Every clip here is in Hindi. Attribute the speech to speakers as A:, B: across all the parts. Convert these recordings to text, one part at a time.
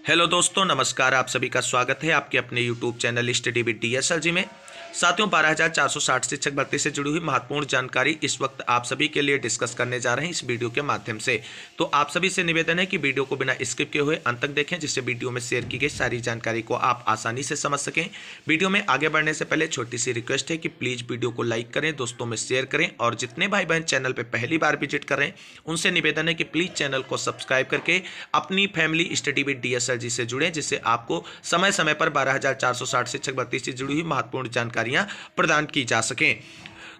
A: हेलो दोस्तों, नमस्कार। आप सभी का स्वागत है आपके अपने YouTube channel study with DSLG में। साथियों, 12,460 शिक्षक भर्ती से जुड़ी हुई महत्वपूर्ण जानकारी इस वक्त आप सभी के लिए डिस्कस करने जा रहे हैं इस वीडियो के माध्यम से। तो आप सभी से निवेदन है कि वीडियो को बिना स्किप किए हुए अंत तक देखें, जिससे वीडियो में शेयर की गई सारी जानकारी को आप आसानी से समझ सकें। वीडियो में आगे बढ़ने से पहले छोटी सी रिक्वेस्ट है कि प्लीज़ वीडियो को लाइक करें, दोस्तों में शेयर करें, और जितने भाई बहन चैनल पर पहली बार विजिट कर रहे हैं उनसे निवेदन है कि प्लीज़ चैनल को सब्सक्राइब करके अपनी फैमिली स्टडी विद DSLG से जुड़ें, जिससे आपको समय समय पर 12,460 शिक्षक भर्ती से जुड़ी हुई महत्वपूर्ण जानकारियां प्रदान की जा सकें।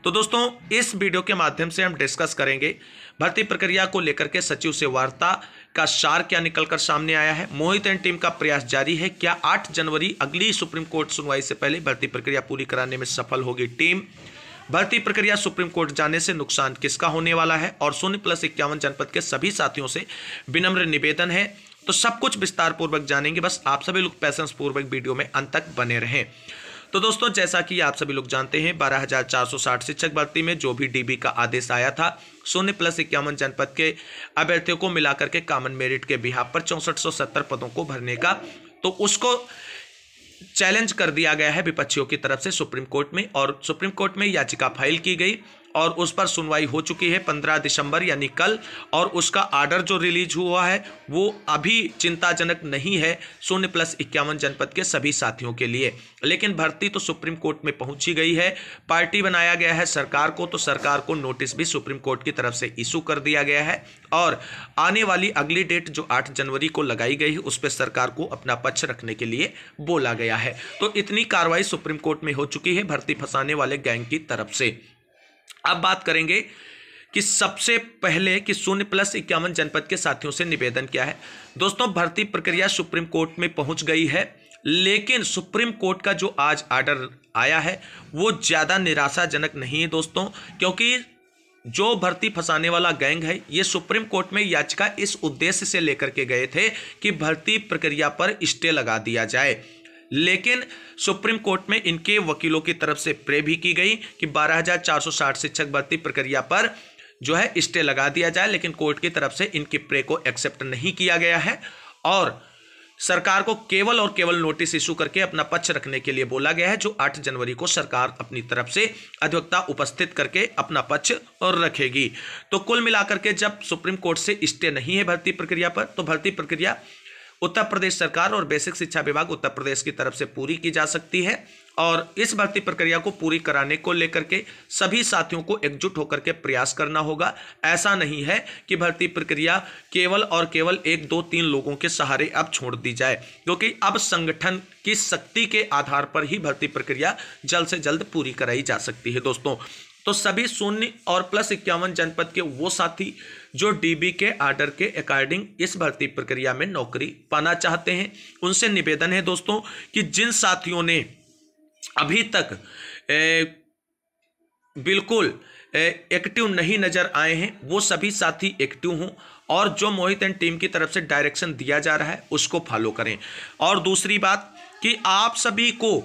A: तो दोस्तों, इस वीडियो के माध्यम से हम डिस्कस करेंगे भर्ती प्रक्रिया को लेकर के सचिव से वार्ता का सार क्या निकलकर सामने आया है। मोहित एंड टीम का प्रयास जारी है। क्या 8 जनवरी अगली सुप्रीम कोर्ट सुनवाई से पहले भर्ती प्रक्रिया पूरी कराने में सफल होगी टीम। भर्ती प्रक्रिया सुप्रीम कोर्ट जाने से नुकसान किसका होने वाला है, और 0+51 जनपद के सभी साथियों से विनम्र निवेदन है। तो सब कुछ विस्तार पूर्वक जानेंगे, बस आप सभी लोग पैसेंस पूर्वक वीडियो में अंत तक बने रहें। तो दोस्तों, जैसा कि आप सभी लोग जानते हैं, 12,460 शिक्षक भर्ती में जो भी DB का आदेश आया था, 0+51 जनपद के अभ्यर्थियों को मिलाकर के कॉमन मेरिट के बिहाफ पर 6470 पदों को भरने का, तो उसको चैलेंज कर दिया गया है विपक्षियों की तरफ से सुप्रीम कोर्ट में, और सुप्रीम कोर्ट में याचिका फाइल की गई और उस पर सुनवाई हो चुकी है 15 दिसंबर यानी कल, और उसका आर्डर जो रिलीज हुआ है वो अभी चिंताजनक नहीं है 0+51 जनपद के सभी साथियों के लिए। लेकिन भर्ती तो सुप्रीम कोर्ट में पहुंची गई है, पार्टी बनाया गया है सरकार को, तो सरकार को नोटिस भी सुप्रीम कोर्ट की तरफ से इशू कर दिया गया है, और आने वाली अगली डेट जो 8 जनवरी को लगाई गई है उस पर सरकार को अपना पक्ष रखने के लिए बोला गया है। तो इतनी कार्रवाई सुप्रीम कोर्ट में हो चुकी है भर्ती फंसाने वाले गैंग की तरफ से। अब बात करेंगे कि सबसे पहले कि 0+51 जनपद के साथियों से निवेदन क्या है। दोस्तों, भर्ती प्रक्रिया सुप्रीम कोर्ट में पहुंच गई है, लेकिन सुप्रीम कोर्ट का जो आज आर्डर आया है वो ज़्यादा निराशाजनक नहीं है दोस्तों, क्योंकि जो भर्ती फंसाने वाला गैंग है ये सुप्रीम कोर्ट में याचिका इस उद्देश्य से लेकर के गए थे कि भर्ती प्रक्रिया पर स्टे लगा दिया जाए। लेकिन सुप्रीम कोर्ट में इनके वकीलों की तरफ से प्रे भी की गई कि 12,460 शिक्षक भर्ती प्रक्रिया पर जो है स्टे लगा दिया जाए, लेकिन कोर्ट की तरफ से इनकी प्रे को एक्सेप्ट नहीं किया गया है, और सरकार को केवल और केवल नोटिस इशू करके अपना पक्ष रखने के लिए बोला गया है, जो 8 जनवरी को सरकार अपनी तरफ से अधिवक्ता उपस्थित करके अपना पक्ष और रखेगी। तो कुल मिलाकर के जब सुप्रीम कोर्ट से स्टे नहीं है भर्ती प्रक्रिया पर, तो भर्ती प्रक्रिया उत्तर प्रदेश सरकार और बेसिक शिक्षा विभाग उत्तर प्रदेश की तरफ से पूरी की जा सकती है, और इस भर्ती प्रक्रिया को पूरी कराने को लेकर के सभी साथियों को एकजुट होकर के प्रयास करना होगा। ऐसा नहीं है कि भर्ती प्रक्रिया केवल और केवल 1, 2, 3 लोगों के सहारे अब छोड़ दी जाए, क्योंकि अब संगठन की शक्ति के आधार पर ही भर्ती प्रक्रिया जल्द से जल्द पूरी कराई जा सकती है दोस्तों। तो सभी 0+51 जनपद के वो साथी जो DB के आर्डर के अकॉर्डिंग इस भर्ती प्रक्रिया में नौकरी पाना चाहते हैं, उनसे निवेदन है दोस्तों कि जिन साथियों ने अभी तक बिल्कुल एक्टिव नहीं नजर आए हैं वो सभी साथी एक्टिव हों, और जो मोहित एंड टीम की तरफ से डायरेक्शन दिया जा रहा है उसको फॉलो करें। और दूसरी बात कि आप सभी को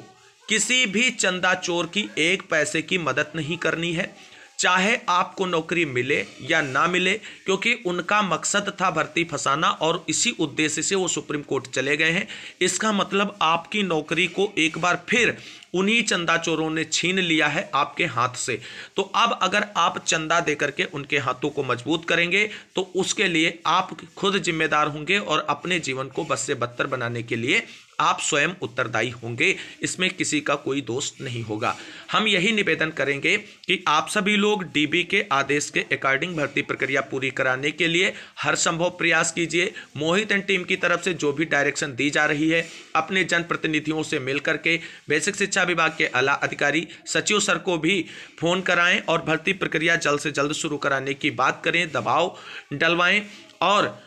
A: किसी भी चंदा चोर की 1 पैसे की मदद नहीं करनी है, चाहे आपको नौकरी मिले या ना मिले, क्योंकि उनका मकसद था भर्ती फंसाना, और इसी उद्देश्य से वो सुप्रीम कोर्ट चले गए हैं। इसका मतलब आपकी नौकरी को एक बार फिर उन्हीं चंदा चोरों ने छीन लिया है आपके हाथ से। तो अब अगर आप चंदा देकर के उनके हाथों को मजबूत करेंगे तो उसके लिए आप खुद जिम्मेदार होंगे, और अपने जीवन को बद से बदतर बनाने के लिए आप स्वयं उत्तरदायी होंगे, इसमें किसी का कोई दोष नहीं होगा। हम यही निवेदन करेंगे कि आप सभी लोग DB के आदेश के अकॉर्डिंग भर्ती प्रक्रिया पूरी कराने के लिए हर संभव प्रयास कीजिए। मोहित एंड टीम की तरफ से जो भी डायरेक्शन दी जा रही है, अपने जनप्रतिनिधियों से मिल करके बेसिक शिक्षा विभाग के आला अधिकारी सचिव सर को भी फोन कराएं, और भर्ती प्रक्रिया जल्द से जल्द शुरू कराने की बात करें, दबाव डलवाएं। और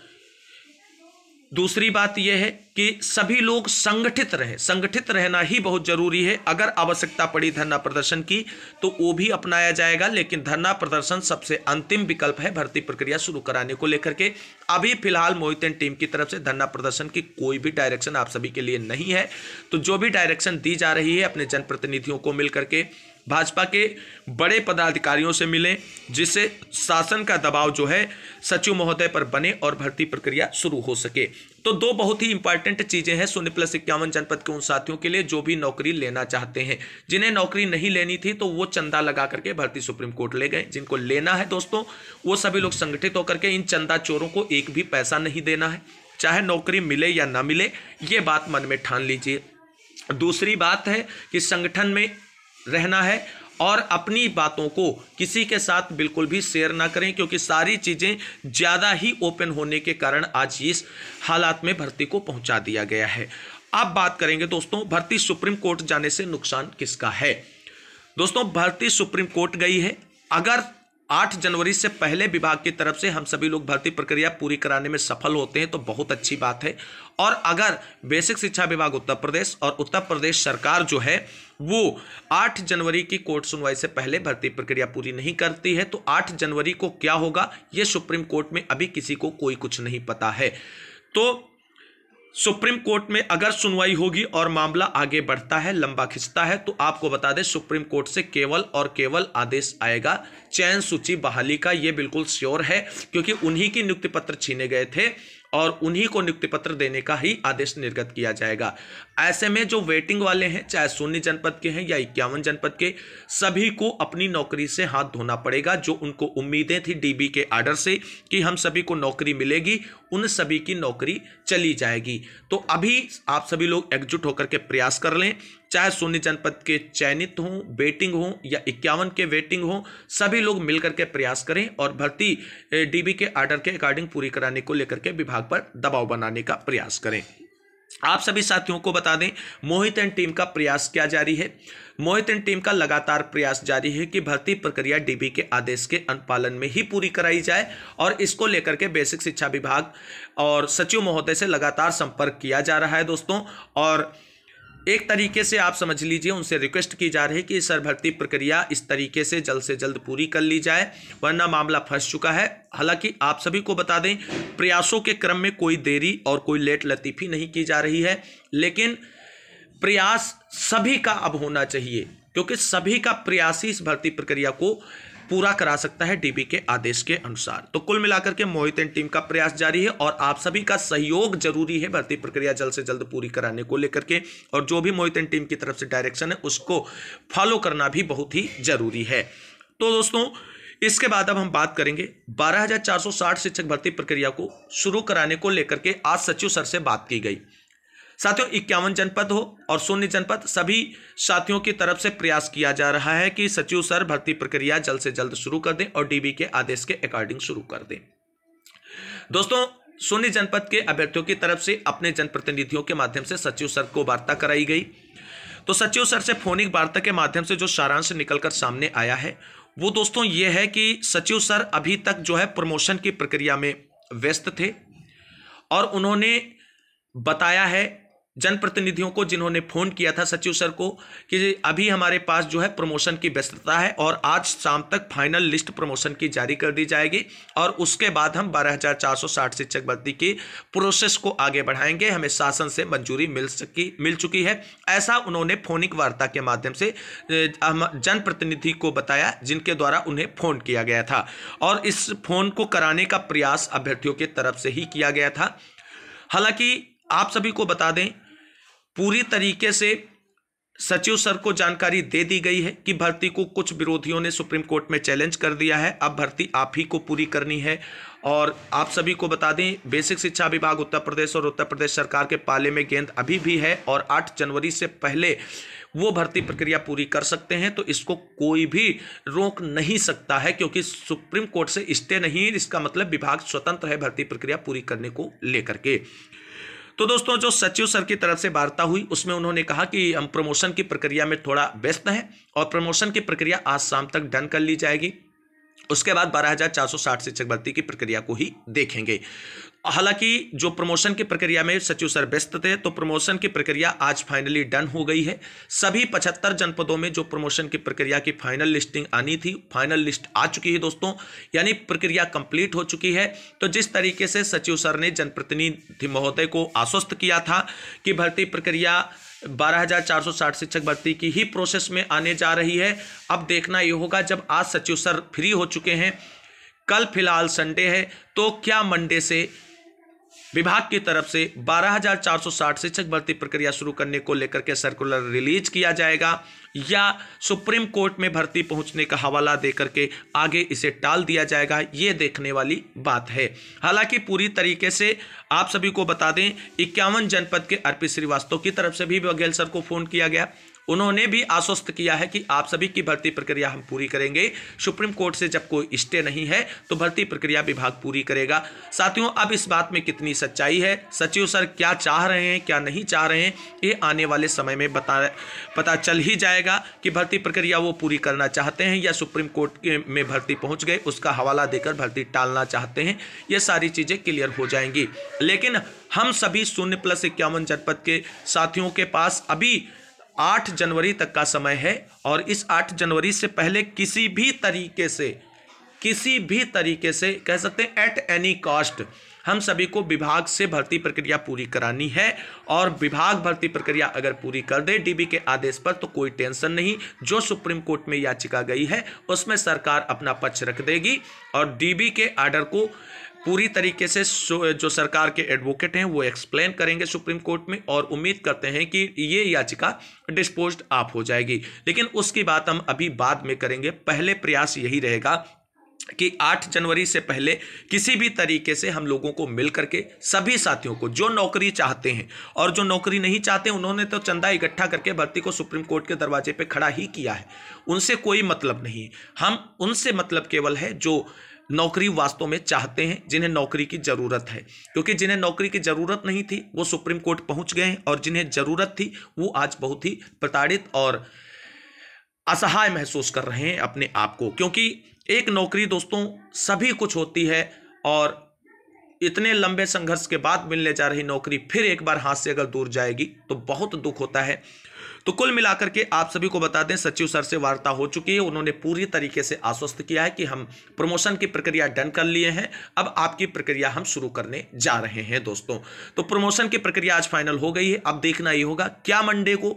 A: दूसरी बात यह है कि सभी लोग संगठित रहें, संगठित रहना ही बहुत जरूरी है। अगर आवश्यकता पड़ी धरना प्रदर्शन की तो वो भी अपनाया जाएगा, लेकिन धरना प्रदर्शन सबसे अंतिम विकल्प है भर्ती प्रक्रिया शुरू कराने को लेकर के। अभी फिलहाल मोहित एंड टीम की तरफ से धरना प्रदर्शन की कोई भी डायरेक्शन आप सभी के लिए नहीं है। तो जो भी डायरेक्शन दी जा रही है, अपने जनप्रतिनिधियों को मिल करके भाजपा के बड़े पदाधिकारियों से मिलें, जिससे शासन का दबाव जो है सचिव महोदय पर बने और भर्ती प्रक्रिया शुरू हो सके। तो दो बहुत ही इंपॉर्टेंट चीजें हैं 0+51 जनपद के उन साथियों के लिए जो भी नौकरी लेना चाहते हैं। जिन्हें नौकरी नहीं लेनी थी तो वो चंदा लगा करके भर्ती सुप्रीम कोर्ट ले गए। जिनको लेना है दोस्तों वो सभी लोग संगठित होकर के इन चंदा चोरों को एक भी पैसा नहीं देना है, चाहे नौकरी मिले या ना मिले, ये बात मन में ठान लीजिए। दूसरी बात है कि संगठन में रहना है और अपनी बातों को किसी के साथ बिल्कुल भी शेयर ना करें, क्योंकि सारी चीज़ें ज़्यादा ही ओपन होने के कारण आज इस हालात में भर्ती को पहुंचा दिया गया है। अब बात करेंगे दोस्तों भर्ती सुप्रीम कोर्ट जाने से नुकसान किसका है। दोस्तों भर्ती सुप्रीम कोर्ट गई है, अगर 8 जनवरी से पहले विभाग की तरफ से हम सभी लोग भर्ती प्रक्रिया पूरी कराने में सफल होते हैं तो बहुत अच्छी बात है। और अगर बेसिक शिक्षा विभाग उत्तर प्रदेश और उत्तर प्रदेश सरकार जो है वो 8 जनवरी की कोर्ट सुनवाई से पहले भर्ती प्रक्रिया पूरी नहीं करती है तो 8 जनवरी को क्या होगा ये सुप्रीम कोर्ट में अभी किसी को कोई कुछ नहीं पता है। तो सुप्रीम कोर्ट में अगर सुनवाई होगी और मामला आगे बढ़ता है, लंबा खिंचता है, तो आपको बता दें सुप्रीम कोर्ट से केवल और केवल आदेश आएगा चयन सूची बहाली का। यह बिल्कुल श्योर है, क्योंकि उन्हीं की नियुक्ति पत्र छीने गए थे और उन्हीं को नियुक्ति पत्र देने का ही आदेश निर्गत किया जाएगा। ऐसे में जो वेटिंग वाले हैं, चाहे 0 जनपद के हैं या 51 जनपद के, सभी को अपनी नौकरी से हाथ धोना पड़ेगा। जो उनको उम्मीदें थी डीबी के आर्डर से कि हम सभी को नौकरी मिलेगी, उन सभी की नौकरी चली जाएगी। तो अभी आप सभी लोग एकजुट होकर के प्रयास कर लें, चाहे 0 जनपद के चयनित हों, वेटिंग हों या 51 के वेटिंग हों, सभी लोग मिलकर के प्रयास करें और भर्ती डीबी के आर्डर के अकॉर्डिंग पूरी कराने को लेकर के विभाग पर दबाव बनाने का प्रयास करें। आप सभी साथियों को बता दें मोहित एंड टीम का प्रयास क्या जारी है। मोहित एंड टीम का लगातार प्रयास जारी है कि भर्ती प्रक्रिया डीबी के आदेश के अनुपालन में ही पूरी कराई जाए और इसको लेकर के बेसिक शिक्षा विभाग और सचिव महोदय से लगातार संपर्क किया जा रहा है दोस्तों। और एक तरीके से आप समझ लीजिए उनसे रिक्वेस्ट की जा रही है कि सर भर्ती प्रक्रिया इस तरीके से जल्द पूरी कर ली जाए, वरना मामला फंस चुका है। हालांकि आप सभी को बता दें प्रयासों के क्रम में कोई देरी और कोई लेट लतीफ़ी नहीं की जा रही है, लेकिन प्रयास सभी का अब होना चाहिए, क्योंकि सभी का प्रयास ही इस भर्ती प्रक्रिया को पूरा करा सकता है डीबी के आदेश के अनुसार। तो कुल मिलाकर के मोहित एंड टीम का प्रयास जारी है और आप सभी का सहयोग जरूरी है भर्ती प्रक्रिया जल्द से जल्द पूरी कराने को लेकर के। और जो भी मोहित एंड टीम की तरफ से डायरेक्शन है उसको फॉलो करना भी बहुत ही जरूरी है। तो दोस्तों इसके बाद अब हम बात करेंगे 12,460 शिक्षक भर्ती प्रक्रिया को शुरू कराने को लेकर के आज सचिव सर से बात की गई। साथियों 51 जनपद हो और 0 जनपद, सभी साथियों की तरफ से प्रयास किया जा रहा है कि सचिव सर भर्ती प्रक्रिया जल्द से जल्द शुरू कर दें और डीबी के आदेश के अकॉर्डिंग शुरू कर दें। दोस्तों 0 जनपद के अभ्यर्थियों की तरफ से अपने जनप्रतिनिधियों के माध्यम से सचिव सर को वार्ता कराई गई। तो सचिव सर से फोनिक वार्ता के माध्यम से जो सारांश निकलकर सामने आया है वो दोस्तों ये है कि सचिव सर अभी तक जो है प्रमोशन की प्रक्रिया में व्यस्त थे और उन्होंने बताया है जनप्रतिनिधियों को जिन्होंने फोन किया था सचिव सर को कि अभी हमारे पास जो है प्रमोशन की व्यस्तता है और आज शाम तक फाइनल लिस्ट प्रमोशन की जारी कर दी जाएगी और उसके बाद हम 12,460 शिक्षक भर्ती की प्रोसेस को आगे बढ़ाएंगे। हमें शासन से मंजूरी मिल चुकी है, ऐसा उन्होंने फोनिक वार्ता के माध्यम से जनप्रतिनिधि को बताया जिनके द्वारा उन्हें फोन किया गया था। और इस फोन को कराने का प्रयास अभ्यर्थियों की तरफ से ही किया गया था। हालांकि आप सभी को बता दें पूरी तरीके से सचिव सर को जानकारी दे दी गई है कि भर्ती को कुछ विरोधियों ने सुप्रीम कोर्ट में चैलेंज कर दिया है, अब भर्ती आप ही को पूरी करनी है। और आप सभी को बता दें बेसिक शिक्षा विभाग उत्तर प्रदेश और उत्तर प्रदेश सरकार के पाले में गेंद अभी भी है और 8 जनवरी से पहले वो भर्ती प्रक्रिया पूरी कर सकते हैं। तो इसको कोई भी रोक नहीं सकता है, क्योंकि सुप्रीम कोर्ट से स्टे नहीं, इसका मतलब विभाग स्वतंत्र है भर्ती प्रक्रिया पूरी करने को लेकर के। तो दोस्तों जो सचिव सर की तरफ से वार्ता हुई उसमें उन्होंने कहा कि हम प्रमोशन की प्रक्रिया में थोड़ा व्यस्त हैं और प्रमोशन की प्रक्रिया आज शाम तक डन कर ली जाएगी। उसके बाद 12,460 शिक्षक भर्ती की प्रक्रिया को ही देखेंगे। हालांकि जो प्रमोशन की प्रक्रिया में सचिव सर व्यस्त थे तो प्रमोशन की प्रक्रिया आज फाइनली डन हो गई है। सभी 75 जनपदों में जो प्रमोशन की प्रक्रिया की फाइनल लिस्टिंग आनी थी, फाइनल लिस्ट आ चुकी है दोस्तों, यानी प्रक्रिया कंप्लीट हो चुकी है। तो जिस तरीके से सचिव सर ने जनप्रतिनिधि महोदय को आश्वस्त किया था कि भर्ती प्रक्रिया 12,460 शिक्षक भर्ती की ही प्रोसेस में आने जा रही है, अब देखना ये होगा जब आज सचिव सर फ्री हो चुके हैं, कल फिलहाल संडे है, तो क्या मंडे से विभाग की तरफ से 12,460 शिक्षक भर्ती प्रक्रिया शुरू करने को लेकर के सर्कुलर रिलीज किया जाएगा या सुप्रीम कोर्ट में भर्ती पहुंचने का हवाला देकर के आगे इसे टाल दिया जाएगा, ये देखने वाली बात है। हालांकि पूरी तरीके से आप सभी को बता दें, 51 जनपद के आरपी श्रीवास्तव की तरफ से भी बघेल सर को फोन किया गया। उन्होंने भी आश्वस्त किया है कि आप सभी की भर्ती प्रक्रिया हम पूरी करेंगे। सुप्रीम कोर्ट से जब कोई स्टे नहीं है तो भर्ती प्रक्रिया विभाग पूरी करेगा। साथियों, अब इस बात में कितनी सच्चाई है, सचिव सर क्या चाह रहे हैं क्या नहीं चाह रहे हैं, ये आने वाले समय में पता चल ही जाएगा कि भर्ती प्रक्रिया वो पूरी करना चाहते हैं या सुप्रीम कोर्ट में भर्ती पहुंच गए उसका हवाला देकर भर्ती टालना चाहते हैं। ये सारी चीज़ें क्लियर हो जाएंगी। लेकिन हम सभी 0+51 जनपद के साथियों के पास अभी 8 जनवरी तक का समय है और इस 8 जनवरी से पहले किसी भी तरीके से कह सकते हैं एट एनी कॉस्ट हम सभी को विभाग से भर्ती प्रक्रिया पूरी करानी है। और विभाग भर्ती प्रक्रिया अगर पूरी कर दे डीबी के आदेश पर तो कोई टेंशन नहीं। जो सुप्रीम कोर्ट में याचिका गई है उसमें सरकार अपना पक्ष रख देगी और डीबी के आर्डर को पूरी तरीके से जो सरकार के एडवोकेट हैं वो एक्सप्लेन करेंगे सुप्रीम कोर्ट में और उम्मीद करते हैं कि ये याचिका डिस्पोज्ड ऑफ हो जाएगी। लेकिन उसकी बात हम अभी बाद में करेंगे। पहले प्रयास यही रहेगा कि 8 जनवरी से पहले किसी भी तरीके से हम लोगों को मिल करके सभी साथियों को जो नौकरी चाहते हैं और जो नौकरी नहीं चाहते उन्होंने तो चंदा इकट्ठा करके भर्ती को सुप्रीम कोर्ट के दरवाजे पे खड़ा ही किया है, उनसे कोई मतलब नहीं। हम उनसे मतलब केवल है जो नौकरी वास्तव में चाहते हैं, जिन्हें नौकरी की ज़रूरत है। क्योंकि जिन्हें नौकरी की ज़रूरत नहीं थी वो सुप्रीम कोर्ट पहुंच गए हैं और जिन्हें ज़रूरत थी वो आज बहुत ही प्रताड़ित और असहाय महसूस कर रहे हैं अपने आप को। क्योंकि एक नौकरी दोस्तों सभी कुछ होती है और इतने लंबे संघर्ष के बाद मिलने जा रही नौकरी फिर एक बार हाथ से अगर दूर जाएगी तो बहुत दुख होता है। तो कुल मिलाकर के आप सभी को बता दें, सचिव सर से वार्ता हो चुकी है। उन्होंने पूरी तरीके से आश्वस्त किया है कि हम प्रमोशन की प्रक्रिया डन कर लिए हैं, अब आपकी प्रक्रिया हम शुरू करने जा रहे हैं दोस्तों। तो प्रमोशन की प्रक्रिया आज फाइनल हो गई है। अब देखना ये होगा क्या मंडे को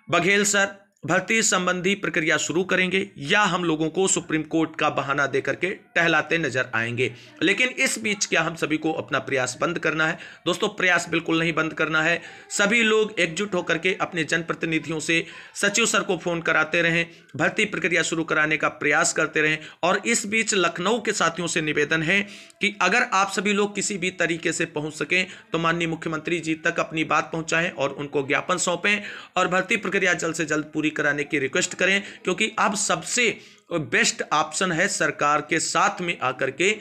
A: बघेल सर भर्ती संबंधी प्रक्रिया शुरू करेंगे या हम लोगों को सुप्रीम कोर्ट का बहाना देकर के टहलाते नजर आएंगे। लेकिन इस बीच क्या हम सभी को अपना प्रयास बंद करना है दोस्तों? प्रयास बिल्कुल नहीं बंद करना है। सभी लोग एकजुट होकर के अपने जनप्रतिनिधियों से सचिव सर को फोन कराते रहें, भर्ती प्रक्रिया शुरू कराने का प्रयास करते रहें। और इस बीच लखनऊ के साथियों से निवेदन है कि अगर आप सभी लोग किसी भी तरीके से पहुंच सकें तो माननीय मुख्यमंत्री जी तक अपनी बात पहुंचाएं और उनको ज्ञापन सौंपें और भर्ती प्रक्रिया जल्द से जल्द पूरी कराने की रिक्वेस्ट करें। क्योंकि अब सबसे बेस्ट ऑप्शन है सरकार के साथ में आकर के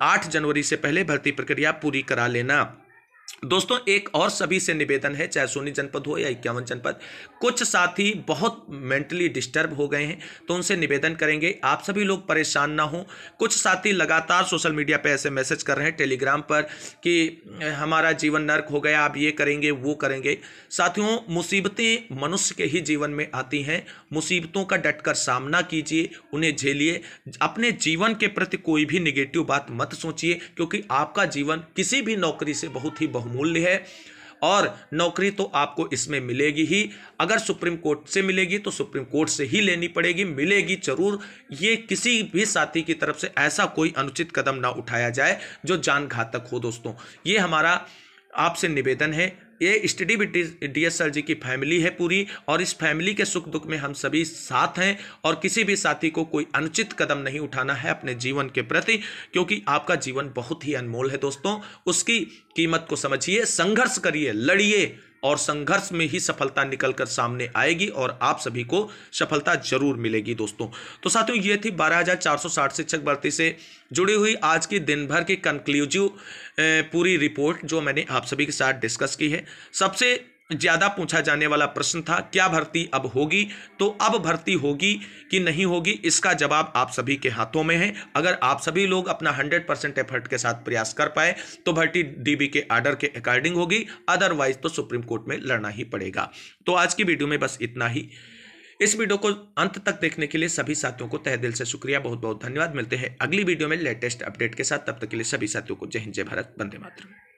A: 8 जनवरी से पहले भर्ती प्रक्रिया पूरी करा लेना। दोस्तों एक और सभी से निवेदन है, चाहे सोनी जनपद हो या 51 जनपद, कुछ साथी बहुत मेंटली डिस्टर्ब हो गए हैं तो उनसे निवेदन करेंगे आप सभी लोग परेशान ना हो। कुछ साथी लगातार सोशल मीडिया पे ऐसे मैसेज कर रहे हैं, टेलीग्राम पर, कि हमारा जीवन नर्क हो गया, आप ये करेंगे वो करेंगे। साथियों मुसीबतें मनुष्य के ही जीवन में आती हैं, मुसीबतों का डटकर सामना कीजिए, उन्हें झेलिए। अपने जीवन के प्रति कोई भी निगेटिव बात मत सोचिए क्योंकि आपका जीवन किसी भी नौकरी से बहुत ही बहुमूल्य है और नौकरी तो आपको इसमें मिलेगी ही। अगर सुप्रीम कोर्ट से मिलेगी तो सुप्रीम कोर्ट से ही लेनी पड़ेगी, मिलेगी जरूर। ये किसी भी साथी की तरफ से ऐसा कोई अनुचित कदम ना उठाया जाए जो जान घातक हो दोस्तों। ये हमारा आपसे निवेदन है। ये स्टडी विद डीएसएल जी की फैमिली है पूरी और इस फैमिली के सुख दुख में हम सभी साथ हैं और किसी भी साथी को कोई अनुचित कदम नहीं उठाना है अपने जीवन के प्रति, क्योंकि आपका जीवन बहुत ही अनमोल है दोस्तों। उसकी कीमत को समझिए, संघर्ष करिए, लड़िए और संघर्ष में ही सफलता निकलकर सामने आएगी और आप सभी को सफलता जरूर मिलेगी दोस्तों। तो साथियों ये थी 12,460 शिक्षक भर्ती से जुड़ी हुई आज की दिन भर की कंक्लूसिव पूरी रिपोर्ट जो मैंने आप सभी के साथ डिस्कस की है। सबसे ज़्यादा पूछा जाने वाला प्रश्न था क्या भर्ती अब होगी, तो अब भर्ती होगी कि नहीं होगी इसका जवाब आप सभी के हाथों में है। अगर आप सभी लोग अपना 100% एफर्ट के साथ प्रयास कर पाए तो भर्ती डीबी के आर्डर के अकॉर्डिंग होगी, अदरवाइज तो सुप्रीम कोर्ट में लड़ना ही पड़ेगा। तो आज की वीडियो में बस इतना ही। इस वीडियो को अंत तक देखने के लिए सभी साथियों को तहे दिल से शुक्रिया, बहुत बहुत धन्यवाद। मिलते हैं अगली वीडियो में लेटेस्ट अपडेट के साथ, तब तक के लिए सभी साथियों को जय हिंद, जय भारत, वंदे मातरम।